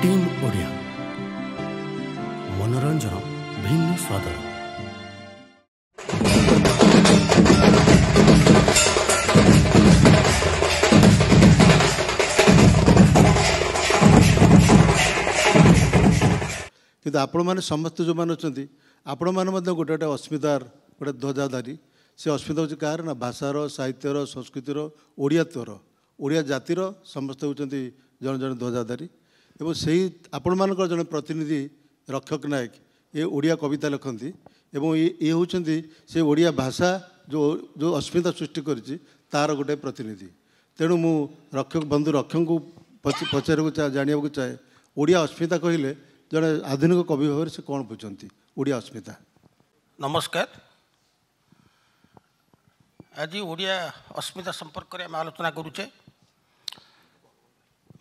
Team Odia ମନୋରଞ୍ଜନ ଭିନ୍ନ ସ୍ୱାଦର। କିନ୍ତୁ ଆପଣମାନେ ସମସ୍ତେ ଯେଉଁମାନେ ଅଛନ୍ତି ଆପଣମାନେ ମଧ୍ୟ ଗୋଟେ ଗୋଟେ ଅସ୍ମିତାର ଗୋଟେ ଧ୍ୱଜାଧାରୀ। ସେ ଅସ୍ମିତା ହେଉଛି କାହାର ନା ଭାଷାର, ସାହିତ୍ୟର, ସଂସ୍କୃତିର, ଓଡ଼ିଆତ୍ୱର, ଓଡ଼ିଆ ଜାତିର ସମସ୍ତେ ହେଉଛନ୍ତି ଜଣେ ଜଣେ ଧ୍ୱଜାଧାରୀ। ଏବଂ ସେହି ଆପଣମାନଙ୍କର ଜଣେ ପ୍ରତିନିଧି ରକ୍ଷକ ନାୟକ ଏ ଓଡ଼ିଆ କବିତା ଲେଖନ୍ତି ଏବଂ ଇଏ ହେଉଛନ୍ତି ସେ ଓଡ଼ିଆ ଭାଷା ଯେଉଁ ଅସ୍ମିତା ସୃଷ୍ଟି କରିଛି ତା'ର ଗୋଟେ ପ୍ରତିନିଧି। ତେଣୁ ମୁଁ ବନ୍ଧୁ ରକ୍ଷକଙ୍କୁ ପଚାରିବାକୁ ଜାଣିବାକୁ ଚାହେଁ, ଓଡ଼ିଆ ଅସ୍ମିତା କହିଲେ ଜଣେ ଆଧୁନିକ କବି ଭାବରେ ସେ କ'ଣ ବୁଝନ୍ତି ଓଡ଼ିଆ ଅସ୍ମିତା? ନମସ୍କାର। ଆଜି ଓଡ଼ିଆ ଅସ୍ମିତା ସମ୍ପର୍କରେ ଆମେ ଆଲୋଚନା କରୁଛେ।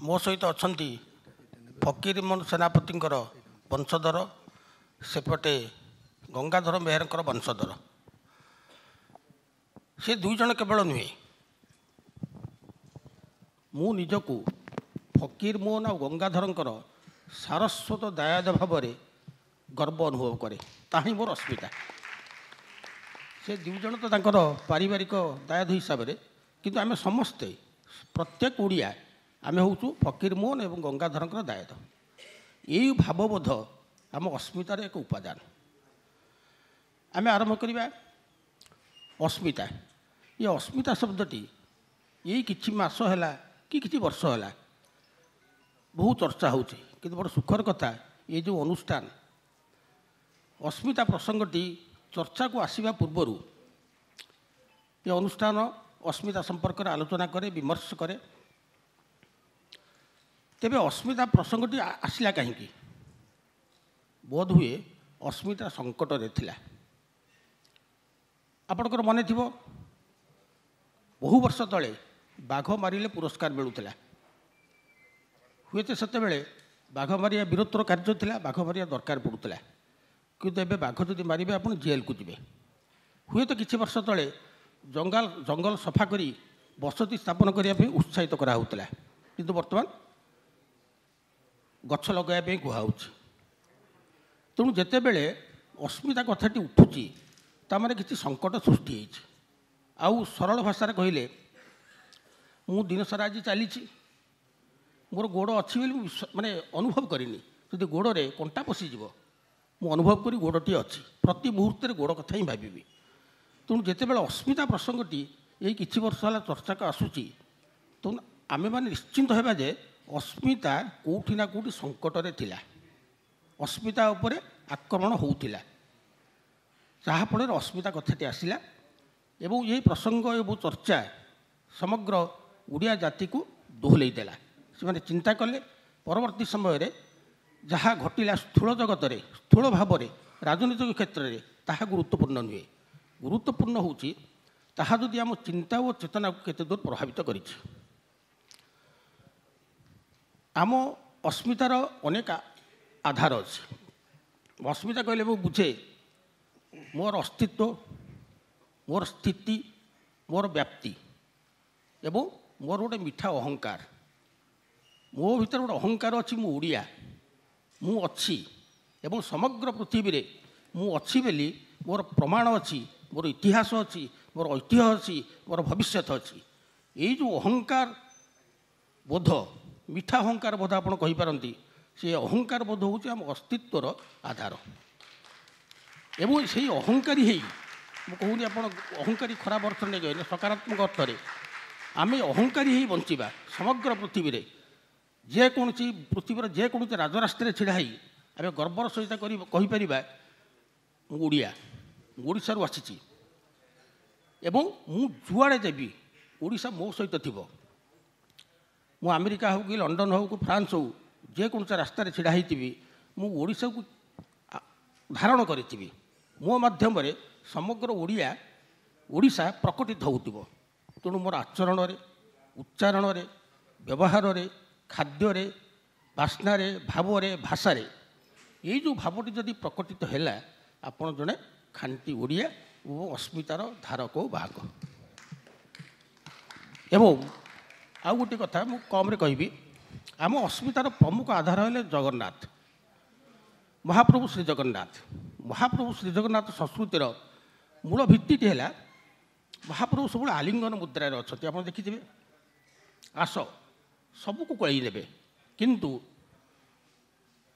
ମୋ ସହିତ ଅଛନ୍ତି ଫକୀରମୋହନ ସେନାପତିଙ୍କର ବଂଶଧର, ସେପଟେ ଗଙ୍ଗାଧର ମେହେରଙ୍କର ବଂଶଧର। ସେ ଦୁଇ ଜଣ କେବଳ ନୁହେଁ, ମୁଁ ନିଜକୁ ଫକୀରମୋହନ ଆଉ ଗଙ୍ଗାଧରଙ୍କର ସାରସ୍ୱତ ଦାୟାଦ ଭାବରେ ଗର୍ବ ଅନୁଭବ କରେ। ତାହା ହିଁ ମୋର ଅସ୍ମିତା। ସେ ଦୁଇ ଜଣ ତ ତାଙ୍କର ପାରିବାରିକ ଦାୟାଦ ହିସାବରେ, କିନ୍ତୁ ଆମେ ସମସ୍ତେ ପ୍ରତ୍ୟେକ ଓଡ଼ିଆ ଆମେ ହେଉଛୁ ଫକୀରମୋହନ ଏବଂ ଗଙ୍ଗାଧରଙ୍କର ଦାୟାଦ। ଏଇ ଭାବବୋଧ ଆମ ଅସ୍ମିତାର ଏକ ଉପାଦାନ। ଆମେ ଆରମ୍ଭ କରିବା ଅସ୍ମିତା। ଏ ଅସ୍ମିତା ଶବ୍ଦଟି ଏଇ କିଛି ମାସ ହେଲା କି କିଛି ବର୍ଷ ହେଲା ବହୁ ଚର୍ଚ୍ଚା ହେଉଛି। କିନ୍ତୁ ବଡ଼ ସୁଖର କଥା, ଏ ଯେଉଁ ଅନୁଷ୍ଠାନ ଅସ୍ମିତା ପ୍ରସଙ୍ଗଟି ଚର୍ଚ୍ଚାକୁ ଆସିବା ପୂର୍ବରୁ ଏ ଅନୁଷ୍ଠାନ ଅସ୍ମିତା ସମ୍ପର୍କରେ ଆଲୋଚନା କରେ, ବିମର୍ଶ କରେ। ତେବେ ଅସ୍ମିତା ପ୍ରସଙ୍ଗଟି ଆସିଲା କାହିଁକି? ବୋଧହୁଏ ଅସ୍ମିତା ସଙ୍କଟରେ ଥିଲା। ଆପଣଙ୍କର ମନେ ଥିବ, ବହୁ ବର୍ଷ ତଳେ ବାଘ ମାରିଲେ ପୁରସ୍କାର ମିଳୁଥିଲା। ହୁଏତ ସେତେବେଳେ ବାଘ ମାରିବା ବୀରତ୍ୱର କାର୍ଯ୍ୟ ଥିଲା, ବାଘ ମାରିବା ଦରକାର ପଡ଼ୁଥିଲା। କିନ୍ତୁ ଏବେ ବାଘ ଯଦି ମାରିବେ ଆପଣ ଜେଲକୁ ଯିବେ। ହୁଏତ କିଛି ବର୍ଷ ତଳେ ଜଙ୍ଗଲ ସଫା କରି ବସତି ସ୍ଥାପନ କରିବା ପାଇଁ ଉତ୍ସାହିତ କରାହେଉଥିଲା, କିନ୍ତୁ ବର୍ତ୍ତମାନ ଗଛ ଲଗାଇବା ପାଇଁ କୁହାହେଉଛି। ତେଣୁ ଯେତେବେଳେ ଅସ୍ମିତା କଥାଟି ଉଠୁଛି ତା'ମାନେ କିଛି ସଙ୍କଟ ସୃଷ୍ଟି ହେଇଛି। ଆଉ ସରଳ ଭାଷାରେ କହିଲେ, ମୁଁ ଦିନସାରା ଆଜି ଚାଲିଛି, ମୋର ଗୋଡ଼ ଅଛି ବୋଲି ମୁଁ ମାନେ ଅନୁଭବ କରିନି। ଯଦି ଗୋଡ଼ରେ କଣ୍ଟା ପଶିଯିବ ମୁଁ ଅନୁଭବ କରି ଗୋଡ଼ଟି ଅଛି, ପ୍ରତି ମୁହୂର୍ତ୍ତରେ ଗୋଡ଼ କଥା ହିଁ ଭାବିବି। ତେଣୁ ଯେତେବେଳେ ଅସ୍ମିତା ପ୍ରସଙ୍ଗଟି ଏଇ କିଛି ବର୍ଷ ହେଲା ଚର୍ଚ୍ଚାକୁ ଆସୁଛି, ତେଣୁ ଆମେମାନେ ନିଶ୍ଚିନ୍ତ ହେବା ଯେ ଅସ୍ମିତା କେଉଁଠି ନା କେଉଁଠି ସଙ୍କଟରେ ଥିଲା, ଅସ୍ମିତା ଉପରେ ଆକ୍ରମଣ ହେଉଥିଲା। ଯାହାଫଳରେ ଅସ୍ମିତା କଥାଟି ଆସିଲା ଏବଂ ଏହି ପ୍ରସଙ୍ଗ ଏବଂ ଚର୍ଚ୍ଚା ସମଗ୍ର ଓଡ଼ିଆ ଜାତିକୁ ଦୋହଲେଇ ଦେଲା। ସେମାନେ ଚିନ୍ତା କଲେ ପରବର୍ତ୍ତୀ ସମୟରେ ଯାହା ଘଟିଲା ସ୍ଥୂଳ ଜଗତରେ, ସ୍ଥୂଳ ଭାବରେ ରାଜନୈତିକ କ୍ଷେତ୍ରରେ ତାହା ଗୁରୁତ୍ୱପୂର୍ଣ୍ଣ ନୁହେଁ। ଗୁରୁତ୍ୱପୂର୍ଣ୍ଣ ହେଉଛି ତାହା ଯଦି ଆମ ଚିନ୍ତା ଓ ଚେତନାକୁ କେତେ ଦୂର ପ୍ରଭାବିତ କରିଛି। ଆମ ଅସ୍ମିତାର ଅନେକ ଆଧାର ଅଛି। ଅସ୍ମିତା କହିଲେ ମୁଁ ବୁଝେ ମୋର ଅସ୍ତିତ୍ୱ, ମୋର ସ୍ଥିତି, ମୋର ବ୍ୟାପ୍ତି ଏବଂ ମୋର ଗୋଟେ ମିଠା ଅହଙ୍କାର। ମୋ ଭିତରେ ଗୋଟେ ଅହଙ୍କାର ଅଛି, ମୁଁ ଓଡ଼ିଆ, ମୁଁ ଅଛି ଏବଂ ସମଗ୍ର ପୃଥିବୀରେ ମୁଁ ଅଛି ବୋଲି ମୋର ପ୍ରମାଣ ଅଛି, ମୋର ଇତିହାସ ଅଛି, ମୋର ଐତିହ୍ୟ ଅଛି, ମୋର ଭବିଷ୍ୟତ ଅଛି। ଏଇ ଯେଉଁ ଅହଙ୍କାର ବୋଧ, ମିଠା ଅହଙ୍କାର ବୋଧ ଆପଣ କହିପାରନ୍ତି, ସେ ଅହଙ୍କାର ବୋଧ ହେଉଛି ଆମ ଅସ୍ତିତ୍ୱର ଆଧାର। ଏବଂ ସେଇ ଅହଙ୍କାରୀ ହେଇ, ମୁଁ କହୁନି ଆପଣ ଅହଙ୍କାରୀ ଖରାପ ଅର୍ଥ ନେଇଗଲେ, ସକାରାତ୍ମକ ଅର୍ଥରେ ଆମେ ଅହଙ୍କାରୀ ହେଇ ବଞ୍ଚିବା। ସମଗ୍ର ପୃଥିବୀରେ ପୃଥିବୀର ଯେକୌଣସି ରାଜରାସ୍ତାରେ ଛିଡ଼ା ହେଇ ଆମେ ଗର୍ବର ସହିତ କହିପାରିବା ମୁଁ ଓଡ଼ିଆ, ମୁଁ ଓଡ଼ିଶାରୁ ଆସିଛି ଏବଂ ମୁଁ ଯୁଆଡ଼େ ଦେବି ଓଡ଼ିଶା ମୋ ସହିତ ଥିବ। ମୁଁ ଆମେରିକା ହେଉ କି ଲଣ୍ଡନ ହେଉ କି ଫ୍ରାନ୍ସ ହେଉ, ଯେକୌଣସି ରାସ୍ତାରେ ଛିଡ଼ା ହେଇଥିବି ମୁଁ ଓଡ଼ିଶାକୁ ଧାରଣ କରିଥିବି। ମୋ ମାଧ୍ୟମରେ ସମଗ୍ର ଓଡ଼ିଶା ପ୍ରକଟିତ ହେଉଥିବ। ତେଣୁ ମୋର ଆଚରଣରେ, ଉଚ୍ଚାରଣରେ, ବ୍ୟବହାରରେ, ଖାଦ୍ୟରେ, ବାସ୍ନାରେ, ଭାବରେ, ଭାଷାରେ ଏଇ ଯେଉଁ ଭାବଟି ଯଦି ପ୍ରକଟିତ ହେଲା, ଆପଣ ଜଣେ ଖାଣ୍ଟି ଓଡ଼ିଆ ଓ ଅସ୍ମିତାର ଧାରକ ଓ ବାହକ। ଏବଂ ଆଉ ଗୋଟିଏ କଥା ମୁଁ କମ୍ରେ କହିବି, आम अस्मितार प्रमुख आधार है जगन्नाथ महाप्रभु श्री जगन्नाथ। महाप्रभु श्री जगन्नाथ संस्कृतिर मूल भित्ति है महाप्रभु सब आलिंगन मुद्रार अच्छा आप देखिथे आस सबको कई देवे किंतु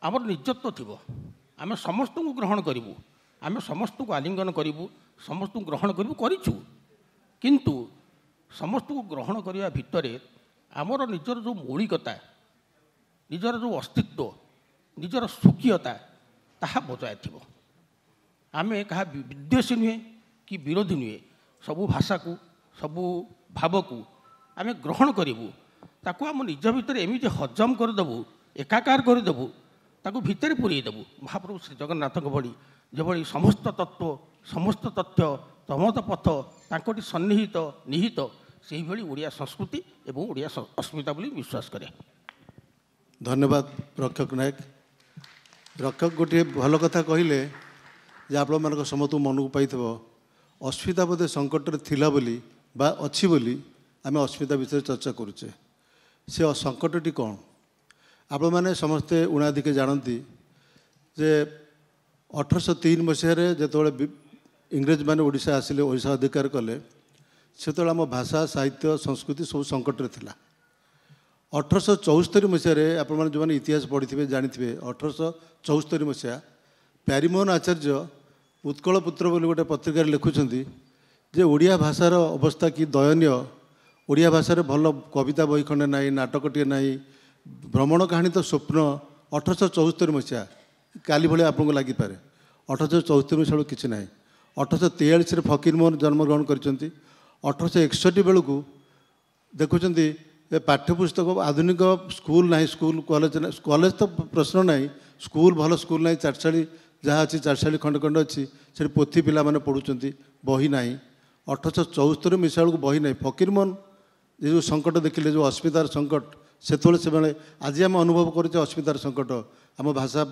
आमर निजत्व थी आम समस्त को ग्रहण करूँ आम समस्त को आलिंगन करूँ समस्त को ग्रहण करूँ करूँ किंतु समस्त को ग्रहण करने भितर आमर निजर जो मौलिकता निजर जो अस्तित्व निजर स्वकीयता ताहा बजाय थी आम क्या विद्वेषी नुहे कि विरोधी नुहे सबू भाषा को सबू भाव को आम ग्रहण करूँ ताकू आम निज भितर एमती हजम करदेबू एकाकार करदेबू ताकू भितर पूरेदेबू महाप्रभु श्री जगन्नाथ भली जो समस्त तत्व समस्त तथ्य तमत पथ तांकोटी सन्निहित निहित से भली ओडिया संस्कृति एवं ओडिया अस्मिता बोली विश्वास करे। धन्यवाद रक्षक नायक। रक्षक गोटे भल कथा कहले जे आपण मान समस्त मन को पाई अस्मिता बोधे संकट थिला बोली बा अच्छी बोली आम अस्मिता विषय चर्चा करुचे से संकटटी कौन आपण मैंने समस्ते उणाधिके जानती जे 1803 मसीह जो इंग्रेज मैंने ओडिशा आसिले ओडिशा अधिकार कले से आम भाषा साहित्य संस्कृति सब संकट थिला। 1874 मसीह आप जो इतिहास पढ़ी थे जानी 1874 मसीहा प्यारीमोहन आचार्य उत्कल पुत्र बोली गोटे पत्रिकार लिखुंट जे ओडिया भाषार अवस्था कि दयनीय ओडिया भाषा भल कविता बही खंडे ना नाटकटे ना भ्रमण कहानी तो स्वप्न 1874 मसीहा काली भाई आपको लगिपे 1874 मसीहा किसी ना 1843 फकीरमोहन जन्मग्रहण कर 1861 बेलू देखुं पाठ्यपुस्तक आधुनिक स्कूल ना स्कूल कॉलेज ना कॉलेज तो प्रश्न ना स्कूल भल स्कूल ना चारशाड़ी जहाँ अच्छी चारशाड़ी खंड खंड अच्छी से पोथी पिला माने पढ़ुंट बही ना 1874 मसीहा को बही ना फकीरमोहन जो संकट देखिले जो अस्मितार संकट से आज आम अनुभव कर अस्मितार संकट आम भाषा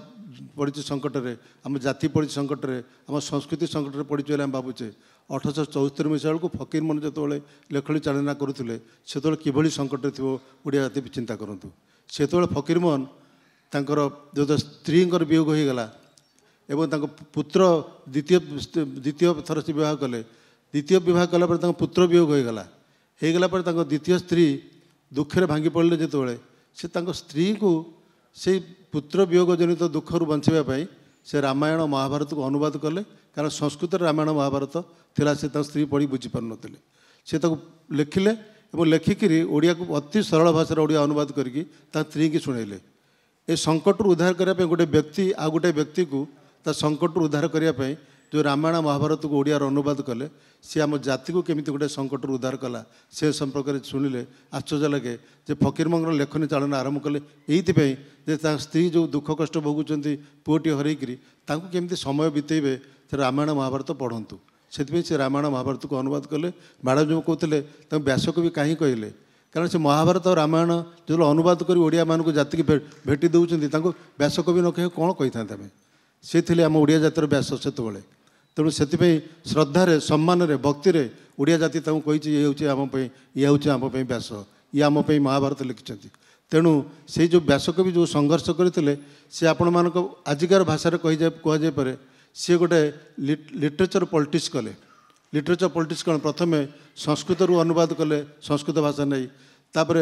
पड़ी संकट में आम जाति पड़ी संकट में आम संस्कृति संकट में पड़ी आम भावुचे 1874 मसीहा को फकीरमोहन जो लेखनी चालना करुले से कि संकट थी ओडिया जाति चिंता करूँ से फकीरमोहन तांकर जो स्त्री वियोग हो गला एवं पुत्र द्वितीय थर से विवाह कले द्वितीय विवाह कलापर पुत्र वियोग हो गला द्वितीय स्त्री दुखे भांगी पड़े जो से स्त्री को से पुत्र वियोग जनित दुखर बचाई से रामायण महाभारत को अनुवाद कले कारण संस्कृत रामायण महाभारत थिला से स्त्री पढ़ी बुझीपार नुले से लिखिले और लेखिकी ओडिया को अति सरल भाषा ओडिया अनुवाद करके स्त्री की शुणेले ए संकट उद्धार करने गोटे व्यक्ति आ गोटे व्यक्ति को संकट उद्धार करने जो रामायण महाभारत को ओडिया अनुवाद कले सी आम जाति को केमी गोटे संकट उद्धार कला से संपर्क में शुणिले आश्चर्य लगे जे फकीरमोहन लेखनी चालन आरंभ कले ये स्त्री जो दुख कष्ट भोगुंट पुओटी हरईकरी केमी समय बितेबे से रामायण महाभारत पढ़ंतु से रामायण महाभारत को अनुवाद कले मैडम जो कहते व्यासकवि कहीं कहले कारण से महाभारत और रामायण जो अनुवाद कर ओडिया मान को जाति की भेटी दौरान व्यासकवि न कह कौन कही था से थे आम ओडिया जातिर व्यास से तेणु से श्रद्धार सम्मान भक्ति ओडिया जाति कही ये हूँ आम व्यास ये आम महाभारत लिखिं तेणु से जो व्यासकवि जो संघर्ष करते सी आपण मान आजिकार भाषा कहुपे सी गोटे लिटरेचर पॉलिटिक्स कले लिटरेचर पॉलिटिक्स कौन प्रथम संस्कृत रु अनुवाद कले संस्कृत भाषा नहीं तापर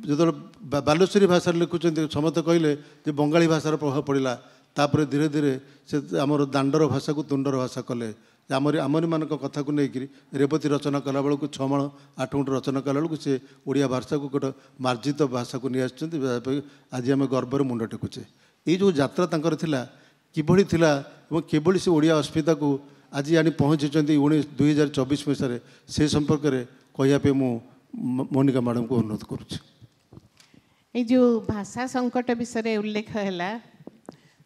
जो बालेश्वरी भाषा लिखुंट समस्त कहले जो बंगाली भाषार प्रभाव पड़ा तापर धीरे धीरे से आमर दांडर भाषा को तुंडर भाषा कले आमरी मान कथा को लेकिन रेवती रचना कला बेलू 6 माण 8 गुंठ रचना कला बेलू से ओडिया भाषा को गोटे मार्जित भाषा को नहीं आस आज आम गर्वर मुंड टेकुचे ये जो यात्रा तांकर थिला किभली थिला एवं केवल से ओडिया अस्मिता को आज आनी पहुँची 2024 मसीह से संपर्क में कहवाई मु मोनिका मैडम को अनुरोध करुच्ची। जो भाषा संकट विषय उल्लेख है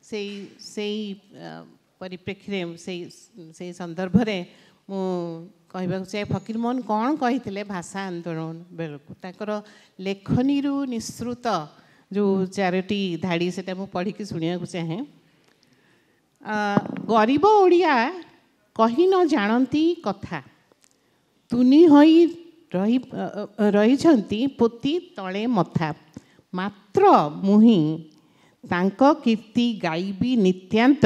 से परिप्रेक्षी से संदर्भ में कहवाक चाहे फकीरमोहन कौन कही भाषा आंदोलन बेलू लेखनी निःसृत जो 4टी धाड़ी से पढ़ी शुणा चाहे गरीब ओडिया कही न जानती कथा तुनी होई रही पोती तले मथा ମାତ୍ର ମୁହିଁ ତାଙ୍କ କୀର୍ତ୍ତି ଗାଇବି ନିତ୍ୟାନ୍ତ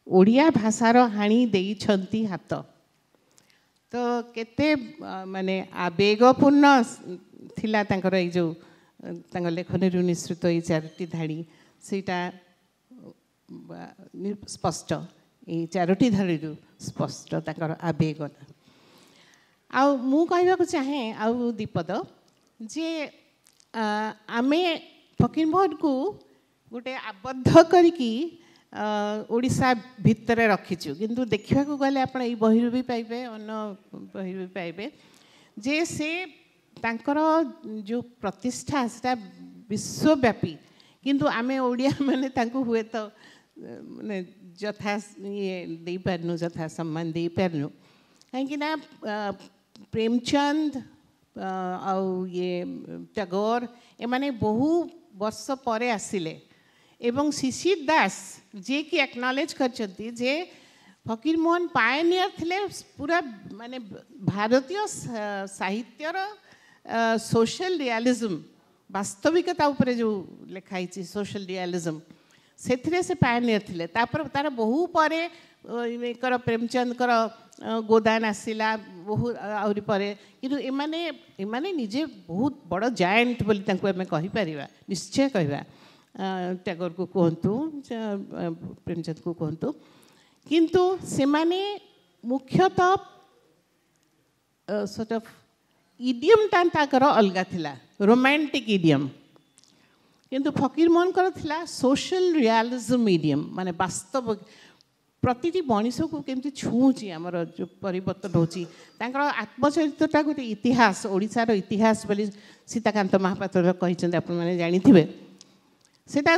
ଓଡ଼ିଆ ଭାଷାର ହାଣି ଦେଇଛନ୍ତି ହାତ। ତ କେତେ ମାନେ ଆବେଗପୂର୍ଣ୍ଣ ଥିଲା ତାଙ୍କର ଏଇ ଯେଉଁ ତାଙ୍କ ଲେଖନୀରୁ ନିଃସୃତ ଏଇ 4ଟି ଧାଡ଼ି, ସେଇଟା ସ୍ପଷ୍ଟ, ଏଇ 4ଟି ଧାଡ଼ିରୁ ସ୍ପଷ୍ଟ ତାଙ୍କର ଆବେଗଟା। ଆଉ ମୁଁ କହିବାକୁ ଚାହେଁ ଆଉ ଦୀପଦ ଯେ ଆମେ ଫକୀରମୋହନକୁ ଗୋଟେ ଆବଦ୍ଧ କରିକି ଓଡ଼ିଶା ଭିତରେ ରଖିଛୁ, କିନ୍ତୁ ଦେଖିବାକୁ ଗଲେ ଆପଣ ଏଇ ବହିରୁ ବି ପାଇବେ, ଅନ୍ୟ ବହିରୁ ବି ପାଇବେ ଯେ ସେ ତାଙ୍କର ଯେଉଁ ପ୍ରତିଷ୍ଠା ସେଟା ବିଶ୍ୱବ୍ୟାପୀ, କିନ୍ତୁ ଆମେ ଓଡ଼ିଆ ମାନେ ତାଙ୍କୁ ହୁଏତ ମାନେ ଯଥା ଇଏ ଦେଇପାରିନୁ, ଯଥା ସମ୍ମାନ ଦେଇପାରିନୁ। କାହିଁକିନା ପ୍ରେମଚନ୍ଦ ଆଉ ଇଏ ଟାଗୋର ଏମାନେ ବହୁ ବର୍ଷ ପରେ ଆସିଲେ ଏବଂ ଶିଶିର ଦାସ ଯିଏକି ଆକ୍ନଲେଜ୍ କରିଛନ୍ତି ଯେ ଫକୀରମୋହନ ପାୟନିୟର ଥିଲେ ପୁରା ମାନେ ଭାରତୀୟ ସାହିତ୍ୟର ସୋସିଆଲ ରିଆଲିଜମ୍, ବାସ୍ତବିକତା ଉପରେ ଯେଉଁ ଲେଖା ହେଇଛି ସୋସିଆଲ ରିଆଲିଜମ୍, ସେଥିରେ ସେ ପାୟନିୟର ଥିଲେ। ତାପରେ ତାର ବହୁ ପରେ ଏକର ପ୍ରେମଚନ୍ଦଙ୍କର ଗୋଦାନ ଆସିଲା ବହୁ ଆହୁରି ପରେ, କିନ୍ତୁ ଏମାନେ ନିଜେ ବହୁତ ବଡ଼ ଜାଏଣ୍ଟ ବୋଲି ତାଙ୍କୁ ଆମେ କହିପାରିବା, ନିଶ୍ଚୟ କହିବା। ଟାଗୋରକୁ କୁହନ୍ତୁ, ପ୍ରେମଚନ୍ଦକୁ କୁହନ୍ତୁ, କିନ୍ତୁ ସେମାନେ ମୁଖ୍ୟତଃ ସର୍ଟ ଅଫ୍ ଇଡ଼ିୟମଟା ତାଙ୍କର ଅଲଗା ଥିଲା, ରୋମାଣ୍ଟିକ୍ ଇଡ଼ିୟମ୍, କିନ୍ତୁ ଫକୀରମୋହନଙ୍କର ଥିଲା ସୋସିଆଲ ରିଆଲିଜମ୍ ଇଡ଼ିୟମ୍, ମାନେ ବାସ୍ତବ ପ୍ରତିଟି ମଣିଷକୁ କେମିତି ଛୁଉଁଛି ଆମର ଯେଉଁ ପରିବର୍ତ୍ତନ ହେଉଛି। ତାଙ୍କର ଆତ୍ମଚରିତ୍ରଟା ଗୋଟେ ଇତିହାସ, ଓଡ଼ିଶାର ଇତିହାସ ବୋଲି ସୀତାକାନ୍ତ ମହାପାତ୍ର କହିଛନ୍ତି, ଆପଣମାନେ ଜାଣିଥିବେ। ସେଟା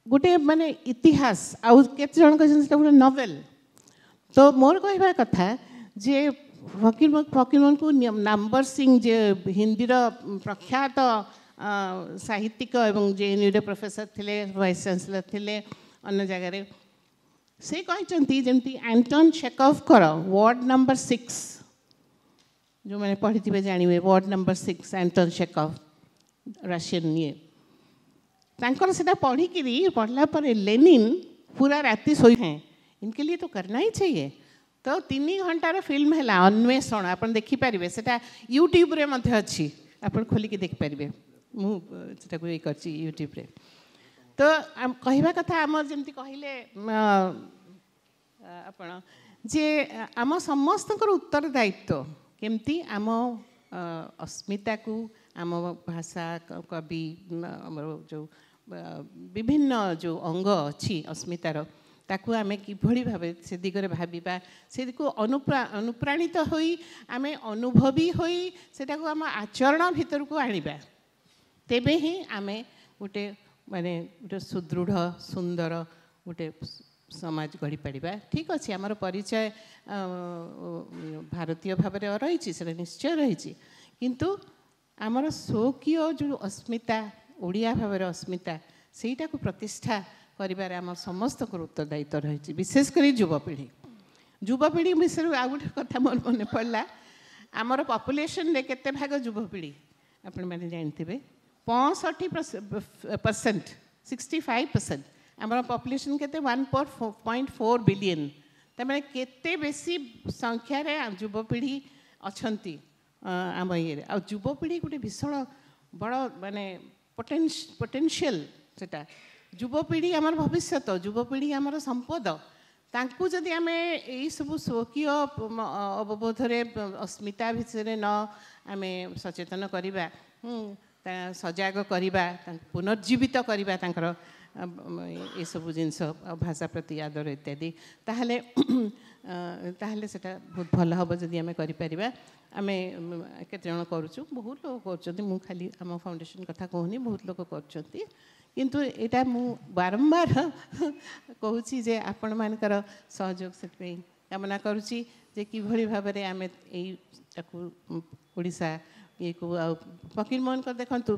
ଗୋଟେ ମାନେ ଇତିହାସ, ଆଉ କେତେ ଜଣ କହିଛନ୍ତି ସେଟା ଗୋଟେ ନଭେଲ। ତ ମୋର କହିବା କଥା ଯେ ଫକୀରମୋହନକୁ ନମ୍ବର ସିଂ ଯେ ହିନ୍ଦୀର ପ୍ରଖ୍ୟାତ ସାହିତ୍ୟିକ ଏବଂ JNUରେ ପ୍ରଫେସର ଥିଲେ, ଭାଇସ୍ ଚାନ୍ସେଲର ଥିଲେ, ଅନ୍ୟ ଜାଗାରେ ସେ କହିଛନ୍ତି ଯେମିତି ଆଣ୍ଟନ୍ ଚେକଭଙ୍କର ୱାର୍ଡ ନମ୍ବର 6, ଯେଉଁମାନେ ପଢ଼ିଥିବେ ଜାଣିବେ, ୱାର୍ଡ ନମ୍ବର 6 ଆଣ୍ଟନ୍ ଚେକଭ ରସିଆନ୍ ଇଏ, ତାଙ୍କର ସେଟା ପଢ଼ିଲା ପରେ ଲେନିନ୍ ପୁରା ରାତି ଶୋଇ हैं इनके लिए तो करना ही चाहिए। तो 3 ଘଣ୍ଟାର ଫିଲ୍ମ ହେଲା ଅନ୍ୱେଷଣ, ଆପଣ ଦେଖିପାରିବେ, ସେଟା ୟୁଟ୍ୟୁବରେ ମଧ୍ୟ ଅଛି, ଆପଣ ଖୋଲିକି ଦେଖିପାରିବେ। ମୁଁ ସେଟାକୁ ଇଏ କରିଛି ୟୁଟ୍ୟୁବରେ। ତ କହିବା କଥା ଆମର ଯେମିତି କହିଲେ ଆପଣ ଯେ ଆମ ସମସ୍ତଙ୍କର ଉତ୍ତରଦାୟିତ୍ୱ କେମିତି ଆମ अस्मिताକୁ आम भाषा कवि आमर जो विभिन्न जो अंग अच्छी अस्मितार ताकू आमे किभଳି भाबे से दिगरे भाबिबा से को अनुप्राणित होई आमे अनुभवी होई सेटाको आम आचरण भितर को आनिबा तेबे ही आमे गोटे माने गोटे सुदृढ़ सुंदर गोटे समाज गढ़ी पाड़िबा। ठीक अच्छे आमर परिचय भारतीय भाव रही निश्चय रही किंतु आमर स्वकीय जो अस्मिता ओडिया भाव अस्मिता सेटा को प्रतिष्ठा करिबार आम समस्त उत्तरदायित्व रही विशेषकर युवपीढ़ी विषय आ गए कथा मोर मन पड़ा आमर पॉपुलेशन रे केते भाग युवपीढ़ी आपण मैंने जानते 65% 65% आमर पॉपुलेशन केते 1.4 बिलियन तमें केते बेसी संख्या रे युवपीढ़ी अछंती आम ये आ युवपीढ़ी गोटे भीषण बड़ माने पोटेंशियल सेटा युवपीढ़ी आमर भविष्य युवपीढ़ी आमर संपद तांकु जदि आमे यही सब स्वकीय अवबोध अस्मिता विषय न आमे सचेतन करिबा सजाग करिबा पुनर्जीवित करिबा तांकर ये सब जिनस भाषा प्रति आदर इत्यादि ताहले ताहले सेटा बहुत भल हम जदि आमे करि परिबा आमे केते जण करूछु बहुत लोग करछथि मु खाली आम फाउंडेशन कथा कहूनी बहुत लोग करछथि किंतु एटा मु बारंबार कहूची जे आपण मानकर सहयोग से कामना करूची जे किभଳି भाबरे आमे एई ताकू ओडिसा ये को फकीरमोहन को देखंतु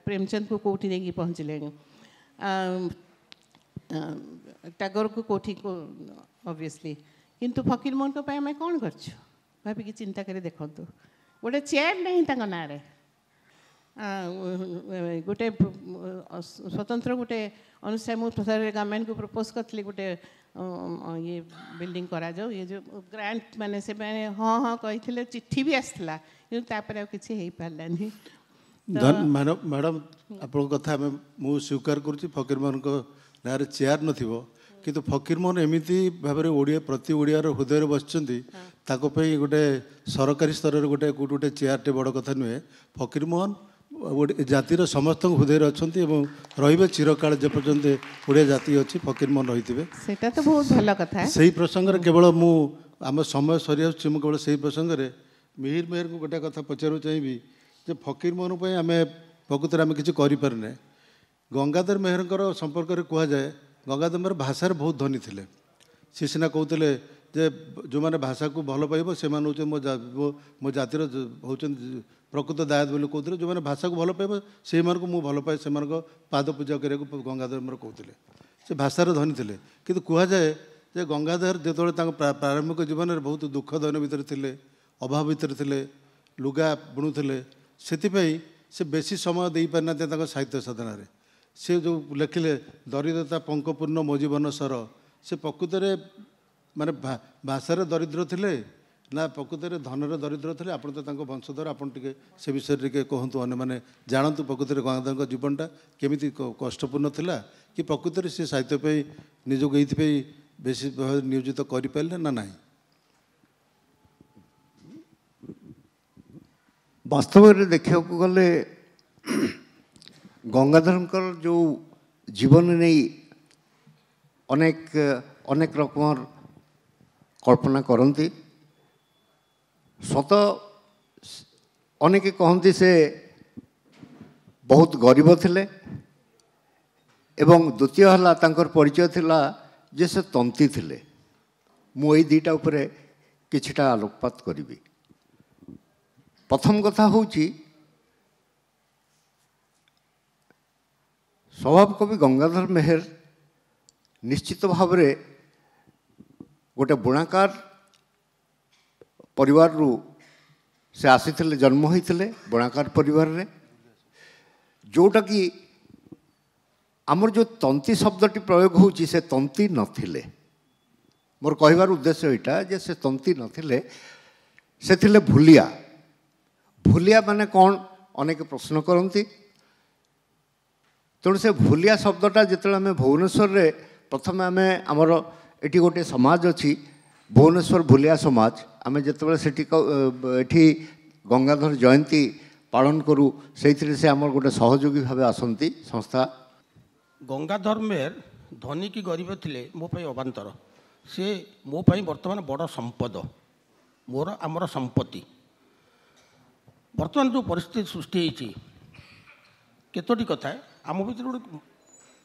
प्रेमचंद को कोठी नेकी पहुँचले टागोर को कोठी को ऑब्वियसली किंतु फकीरमोहन को पाए आमे कोन करछु भाबी की चिंता करे देखंतु गोटे चेयर नहीं तांको नारे गोटे स्वतंत्र गोटे अनुसार मुझे गवर्नमेंट को प्रपोज करी गोटे ये बिल्डिंग करा जाओ ये जो ग्रांट माने से मैंने हाँ हाँ कही चिट्ठी भी आसला कि किसी हो पारानी। मैडम आप कथा मुझे स्वीकार करुँच फकीर मोहन ना चेयर नथिबो किंतु फकीर मोहन एमती भाव में ओडिया प्रति ओडियार हृदय बसचंती गोटे सरकारी स्तर में गोटे गोटे चेयरटे बड़ कथा नुहे। फकीर मोहन जातिर समस्त हृदय अच्छा रे चिरकाल जे पर्यंत ओडिया जाति अच्छी फकीर मोहन रही सेटा तो बहुत भल कथा से प्रसंग केवल मु आम समय सरी आसुँ केवल से प्रसंग में मिहिर मेहर को गोटे कथा पचारू चाहिए जे फकीर मोहन पर आम प्रकृत में किसी करें गंगाधर मेहर संपर्क में कहुए गंगाधर मेहर भाषा बहुत धनी थे सी सीना कहते जे जो मैंने भाषा को भल पाइब से मो जातिर हूँ प्रकृत दायत बोली कहते जो मैंने भाषा को भल पाइब से मुझे भल पाए से पाद पूजा करने गंगाधर मेहर कहते से भाषार धनी थे कि कहुए जे गंगाधर जो प्रारंभिक जीवन में बहुत दुख दैन भितर थे अभाव भितर थे लुगा बुणुले से बेसी समय दे पारिना साहित्य साधना से जो लिखिले दरिद्रता पंकपूर्ण मो जीवन सर से प्रकृत में माने भाषार दरिद्र थे ना प्रकृत में धनर दरिद्र थे आप तो वंशधर आपे से विषय के कहतु अन्य मैंने जानतु प्रकृत में गंगाधर जीवनटा केमी कष्टपूर्ण था कि प्रकृत में सी साहित्य निजक ये बेसी भाव नियोजित करें ना ना। वास्तव में देखा गले गंगाधर जो जीवन नहीं अनेक अनेक रकम कल्पना करती सत अनेक कहती से बहुत गरीब थिले एवं द्वितीय है तांकर परिचय थिला जे से तंती थिले। मु एई दुईटा उपरे किछिटा आलोकपात करी। प्रथम कथा हूँ स्वभाव कवि गंगाधर मेहर निश्चित भाव में गोटे बुणाकार परिवार रू से आसी जन्म होते बुणाकार परिवार रे जोटा कि आमर जो तंती शब्दटी प्रयोग होची से तंती नथिले। मोर कहबार उद्देश्य यहाँ जे से तंती नथिले से थिले भूलिया। भूलिया माने कौन अनेक प्रश्न करती तेणु से भूलिया शब्दटा जिते आम भुवनेश्वर रे प्रथम आम आमर एटी गोटे समाज अच्छी भुवनेश्वर भूलिया समाज आम जिते से गंगाधर जयंती पालन करूँ से आमर गोटे सहयोगी भाव आसती संस्था। गंगाधर मेहर धनी की गरीब थिले मो पाई अबांतर से मो पाई वर्तमान बड़ संपद मोर आमर संपत्ति। बर्तमान जो परिस्थिति सृष्टि होती केतोटी कथा आम भर गोटे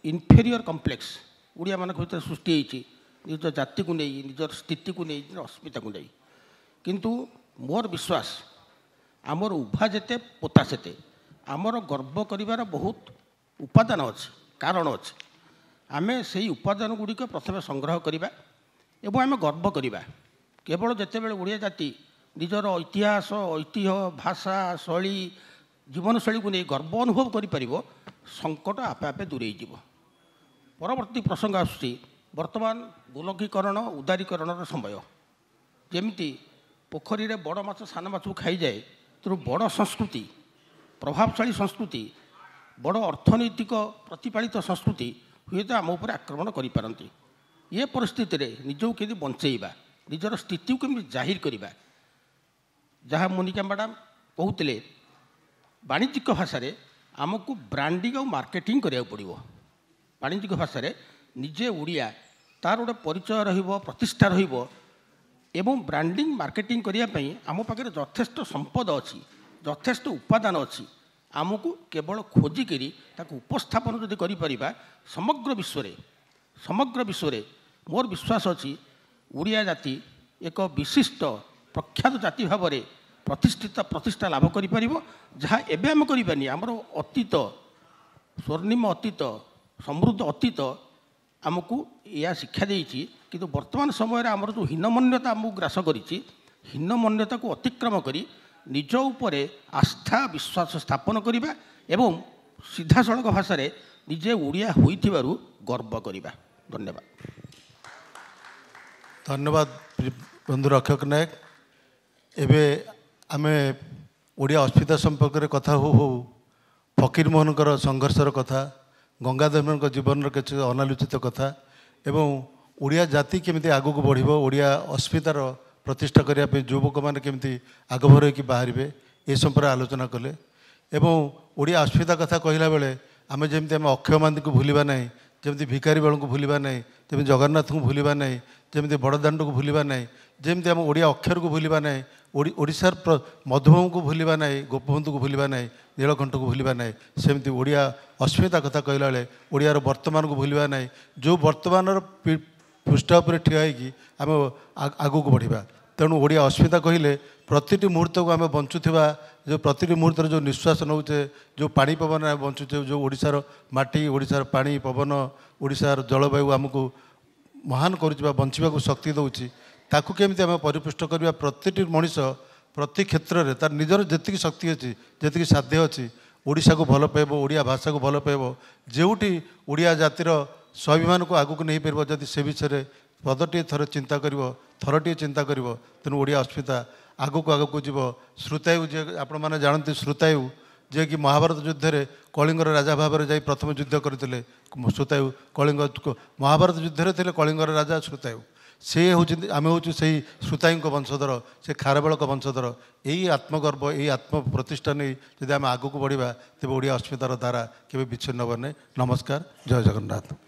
इनफेरियर कम्प्लेक्स ओडिया मान भर सृष्टि होती निज जाति को नहीं निजर स्थिति को नहीं निजर अस्मिता को नहीं किंतु मोर विश्वास आमर उभा जेते पोता सेते आमर गर्व करिवार बहुत उपादान अच्छे कारण अच्छे आमे से उपादान गुड़िक प्रथम संग्रह करवा एवं आम गर्व करवा केवल जिते बड़े ओडिया जाति निजर इतिहास ऐतिह्य भाषा शैली जीवनशैली को नहीं गर्व अनुभव कर संकट आपे आपे दूरे जीव। परवर्ती प्रसंग आसूँ वर्तमान गोलकीकरण उदारीकरण समय जमी पोखरी रे बड़ माछ सान माछ को खाई जाए तेणु बड़ संस्कृति प्रभावशाली संस्कृति बड़ अर्थनैतिक प्रतिपालित संस्कृति हुए तो आम उपर आक्रमण करें। ये परिस्थिति रे निजक केमि बंचेबा निजर स्थिति को केमि जाहिर करवा जहाँ मोनिका मैडम कहते वाणिज्यिक भाषा आमको ब्रांडिंग और मार्केटिंग करा पड़ो। वाणिज्यिक भाषा निजे ओडिया तार गोटे परिचय प्रतिष्ठा एवं ब्रांडिंग मार्केटिंग करने आम पाखे यथेष्ट संपद अच्छी यथेष्ट उपादान अच्छी आमको केवल खोजिकी उपस्थापन जदि करिपरिबा समग्र विश्व मोर विश्वास अच्छी ओडिया जाति एक विशिष्ट प्रख्यात जाति भाव में प्रतिष्ठा लाभ कर जहाँ एवं आम करनी आमर अतीत स्वर्णिम अतीत समृद्ध अतीत आमको यह शिक्षा देती कि वर्तमान समय आमर जो हीनमन्यता आमको ग्रास करी हीनमन्यता को अतिक्रम करी ନିଜ ଉପରେ ଆସ୍ଥା ବିଶ୍ୱାସ ସ୍ଥାପନ କରିବା ଏବଂ ସିଧାସଳଖ ଭାଷାରେ ନିଜେ ଓଡ଼ିଆ ହୋଇଥିବାରୁ ଗର୍ବ କରିବା। ଧନ୍ୟବାଦ। ଧନ୍ୟବାଦ ବନ୍ଧୁ ରକ୍ଷକ ନାୟକ। ଏବେ ଆମେ ଓଡ଼ିଆ ଅସ୍ମିତା ସମ୍ପର୍କରେ କଥା ହଉ ହଉ ଫକୀର ମୋହନଙ୍କର ସଂଘର୍ଷର କଥା, ଗଙ୍ଗାଧରଙ୍କ ଜୀବନର କିଛି ଅନାଲୋଚିତ କଥା ଏବଂ ଓଡ଼ିଆ ଜାତି କେମିତି ଆଗକୁ ବଢ଼ିବ, ଓଡ଼ିଆ ଅସ୍ମିତାର ପ୍ରତିଷ୍ଠା କରିବା ପାଇଁ ଯୁବକମାନେ କେମିତି ଆଗଭର ହୋଇକି ବାହାରିବେ, ଏ ସମ୍ପର୍କରେ ଆଲୋଚନା କଲେ। ଏବଂ ଓଡ଼ିଆ ଅସ୍ମିତା କଥା କହିଲା ବେଳେ ଆମେ ଯେମିତି ଆମେ ଅକ୍ଷୟ ମହାନ୍ତିଙ୍କୁ ଭୁଲିବା ନାହିଁ, ଯେମିତି ଭିକାରୀ ବେଳଙ୍କୁ ଭୁଲିବା ନାହିଁ, ଯେମିତି ଜଗନ୍ନାଥଙ୍କୁ ଭୁଲିବା ନାହିଁ, ଯେମିତି ବଡ଼ଦାଣ୍ଡକୁ ଭୁଲିବା ନାହିଁ, ଯେମିତି ଆମ ଓଡ଼ିଆ ଅକ୍ଷରକୁ ଭୁଲିବା ନାହିଁ, ଓଡ଼ିଶାର ମଧୁବାବୁଙ୍କୁ ଭୁଲିବା ନାହିଁ, ଗୋପବନ୍ଧୁକୁ ଭୁଲିବା ନାହିଁ, ନୀଳକଣ୍ଠକୁ ଭୁଲିବା ନାହିଁ, ସେମିତି ଓଡ଼ିଆ ଅସ୍ମିତା କଥା କହିଲା ବେଳେ ଓଡ଼ିଆର ବର୍ତ୍ତମାନକୁ ଭୁଲିବା ନାହିଁ। ଯେଉଁ ବର୍ତ୍ତମାନର ପୃଷ୍ଠା ଉପରେ ଠିଆ ହୋଇକି ଆମେ ଆଗକୁ ବଢ଼ିବା। ତେଣୁ ଓଡ଼ିଆ ଅସ୍ମିତା କହିଲେ ପ୍ରତିଟି ମୁହୂର୍ତ୍ତକୁ ଆମେ ବଞ୍ଚୁଥିବା, ଯେଉଁ ପ୍ରତିଟି ମୁହୂର୍ତ୍ତରେ ଯେଉଁ ନିଶ୍ୱାସ ନେଉଛେ, ଯେଉଁ ପାଣି ପବନରେ ଆମେ ବଞ୍ଚୁଛେ, ଯେଉଁ ଓଡ଼ିଶାର ମାଟି, ଓଡ଼ିଶାର ପାଣି ପବନ, ଓଡ଼ିଶାର ଜଳବାୟୁ ଆମକୁ ମହାନ କରୁଛି ବା ବଞ୍ଚିବାକୁ ଶକ୍ତି ଦେଉଛି, ତାକୁ କେମିତି ଆମେ ପରିପୃଷ୍ଟ କରିବା। ପ୍ରତିଟି ମଣିଷ ପ୍ରତି କ୍ଷେତ୍ରରେ ତାର ନିଜର ଯେତିକି ଶକ୍ତି ଅଛି, ଯେତିକି ସାଧ୍ୟ ଅଛି, ଓଡ଼ିଶାକୁ ଭଲ ପାଇବ, ଓଡ଼ିଆ ଭାଷାକୁ ଭଲ ପାଇବ, ଯେଉଁଠି ଓଡ଼ିଆ ଜାତିର ସ୍ୱାଭିମାନକୁ ଆଗକୁ ନେଇପାରିବ, ଯଦି ସେ ବିଷୟରେ ପଦଟିଏ ଥରଟିଏ ଚିନ୍ତା କରିବ, ତେଣୁ ଓଡ଼ିଆ ଅସ୍ମିତା ଆଗକୁ ଆଗକୁ ଯିବ। ଶ୍ରୁତାୟୁ, ଯିଏ ଆପଣମାନେ ଜାଣନ୍ତି, ଶ୍ରୁତାୟୁ ଯିଏକି ମହାଭାରତ ଯୁଦ୍ଧରେ କଳିଙ୍ଗର ରାଜା ଭାବରେ ଯାଇ ପ୍ରଥମ ଯୁଦ୍ଧ କରିଥିଲେ। ଶ୍ରୁତାୟୁ ମହାଭାରତ ଯୁଦ୍ଧରେ ଥିଲେ କଳିଙ୍ଗର ରାଜା ଶ୍ରୁତାୟୁ। ସେ ହେଉଛନ୍ତି, ଆମେ ହେଉଛୁ ସେଇ ଶ୍ରୁତାୟୁଙ୍କ ବଂଶଧର, ସେ ଖାରବେଳଙ୍କ ବଂଶଧର। ଏଇ ଆତ୍ମଗର୍ବ, ଏଇ ଆତ୍ମ ପ୍ରତିଷ୍ଠା ନେଇ ଯଦି ଆମେ ଆଗକୁ ବଢ଼ିବା, ତେବେ ଓଡ଼ିଆ ଅସ୍ମିତାର ଧାରା କେବେ ବିଚ୍ଛିନ୍ନ ହେବ ନାହିଁ। ନମସ୍କାର, ଜୟ ଜଗନ୍ନାଥ।